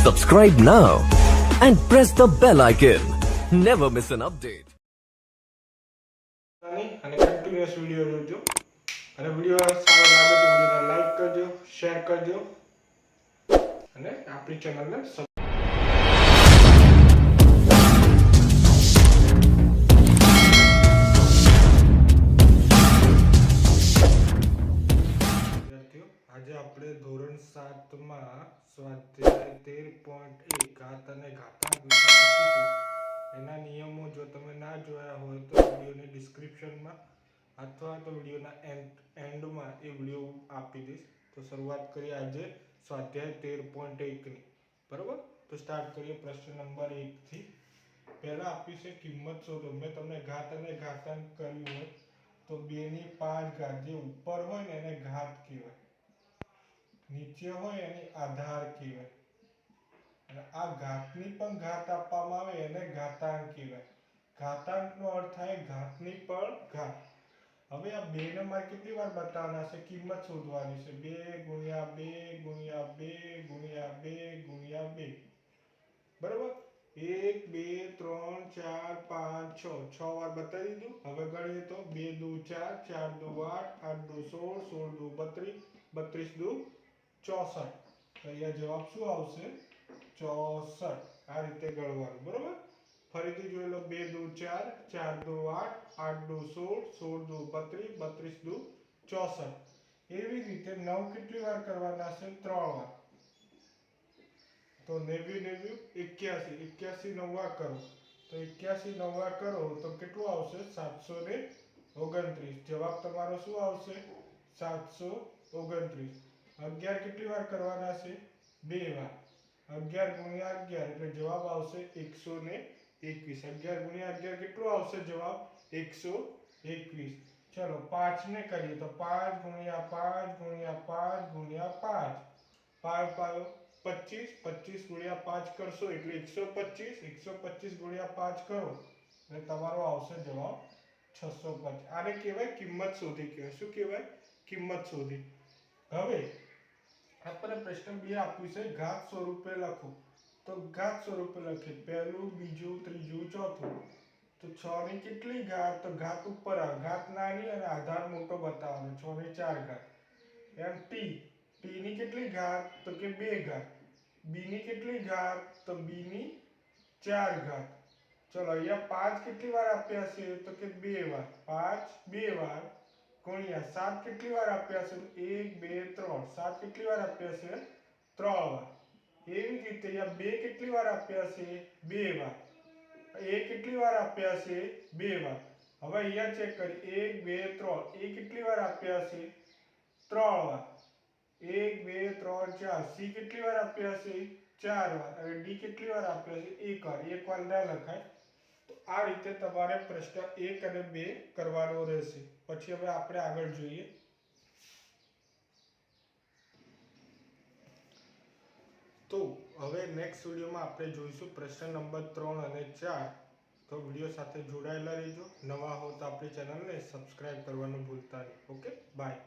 Subscribe now and press the bell icon. Never miss an update. અને continuous video જોજો અને video સારો લાગે તો વિડિયોને લાઈક કરજો, શેર કરજો અને આપણી ચેનલને આજે આપણે ધોરણ 7 માં સ્વાધ્યાય 13.1 ઘાત અને ઘાતાંક વિશે શીખીશું। એના નિયમો જો તમે ના જોયા હોય તો વિડિયોની ડિસ્ક્રિપ્શનમાં અથવા તો વિડિયોના એન્ડમાં એ વિડિયો આપી દઈશ। તો શરૂઆત કરીએ આજે સ્વાધ્યાય 13.1 ની, બરાબર। તો સ્ટાર્ટ કરીએ પ્રશ્ન નંબર 1 થી। પહેલા આપી છે કિંમત શોધો। મેં તમને ઘાત અને ઘાતાંક કર્યું હોય તો 2 ની 5 ઘાત જે ઉપર હોય ને એને ઘાત કહેવાય, નીચે હોય એને આધાર કહેવાય, અને આ ઘાતની પણ ઘાત આપવામાં આવે એને ઘાતાંક કહેવાય। ઘાતાંકનો અર્થ થાય ઘાતની પણ ઘાત। હવે આ 2 ને મારે કેટલી વાર બતાવવાના છે? કિંમત શોધવાની છે। 2 ગુણ્યા 2 ગુણ્યા 2 ગુણ્યા 2 ગુણ્યા 2, બરાબર। 1 2 3 4 5 6 6 વાર બતાવી દીધું। હવે ગણીએ તો 2 દુ 4 4 દુ 8 8 દુ 16 16 દુ 32 32 દુ 64। તો અહીંયા જવાબ શું આવશે? 64। આ રીતે ગણવાનું, બરાબર। ફરીથી જોઈ લો। 2 દુ 4 4 દુ 8 8 દુ 16 16 દુ 32 32 દુ 64। એવી રીતે 9 કેટલી વાર કરવાના છે? 3 વાર। તો 90 90 81 81 9 કરો તો 81 9 કરો તો કેટલું આવશે? 729। જવાબ તમારો શું આવશે? 729। 11 કેટલી વાર કરવાના છે? 2 વાર। 11 ગુણ્યા 11 એટલે જવાબ આવશે 121। 11 ગુણ્યા 11 કેટલું આવશે જવાબ? 121। ચલો 5 ને કરીએ તો 5 ગુણ્યા 5 ગુણ્યા 5 ગુણ્યા 5 5 5 25 25 ગુણ્યા 5 કરશો એટલે 125 125 ગુણ્યા 5 કરો એટલે તમારો આવશે જવાબ 625। આને કહેવાય કિંમત શોધી કહેવાય। શું કહેવાય? કિંમત શોધી। હવે આપણે પ્રશ્ન 2 આપ્યું છે ઘાત સ્વરૂપે લખો। તો ઘાત સ્વરૂપે લખીએ, પહેલું બીજું ત્રીજું ચોથું। તો 6 ની કેટલી ઘાત? તો ઘાત ઉપર આવે, ઘાત નાની અને આધાર મોટો બતાવવાનો। 6 ની 4 ઘાત। એમ ટી ની કેટલી ઘાત? તો કે 2 ઘાત। બી ની કેટલી ઘાત? તો બી ની 4 ઘાત। ચલો અહીંયા 5 કેટલી વાર આપ્યા છે? તો કે 2 વાર। 5 2 વાર ગુણ્યા 7 કેટલી વાર આપ્યા છે? 1 2 3 7 કેટલી વાર આપ્યા છે? 3 વાર। એવી જ રીતે અહીંયા 2 કેટલી વાર આપ્યા છે? 2 વાર। એ કેટલી વાર આપ્યા છે? 2 વાર। હવે અહીંયા ચેક કરી 1 2 3 એ કેટલી વાર આપ્યા છે? 3 વાર। 1 2 3 4 સી કેટલી વાર આપ્યા છે? 4 વાર। અને ડી કેટલી વાર આપ્યા છે? 1 વાર। 1 વાર ના લખાય। તો આ રીતે તમારે પ્રશ્ન 1 અને 2 કરવાનો રહેશે। પછી હવે આપણે આગળ જોઈએ। તો હવે નેક્સ્ટ વિડિયોમાં આપણે જોઈશું પ્રશ્ન નંબર 3 અને 4। તો વિડિયો સાથે જોડાયેલા રહેજો। નવા હો તો આપણી ચેનલને સબસ્ક્રાઇબ કરવાનું ભૂલતા નહીં। Okay, by.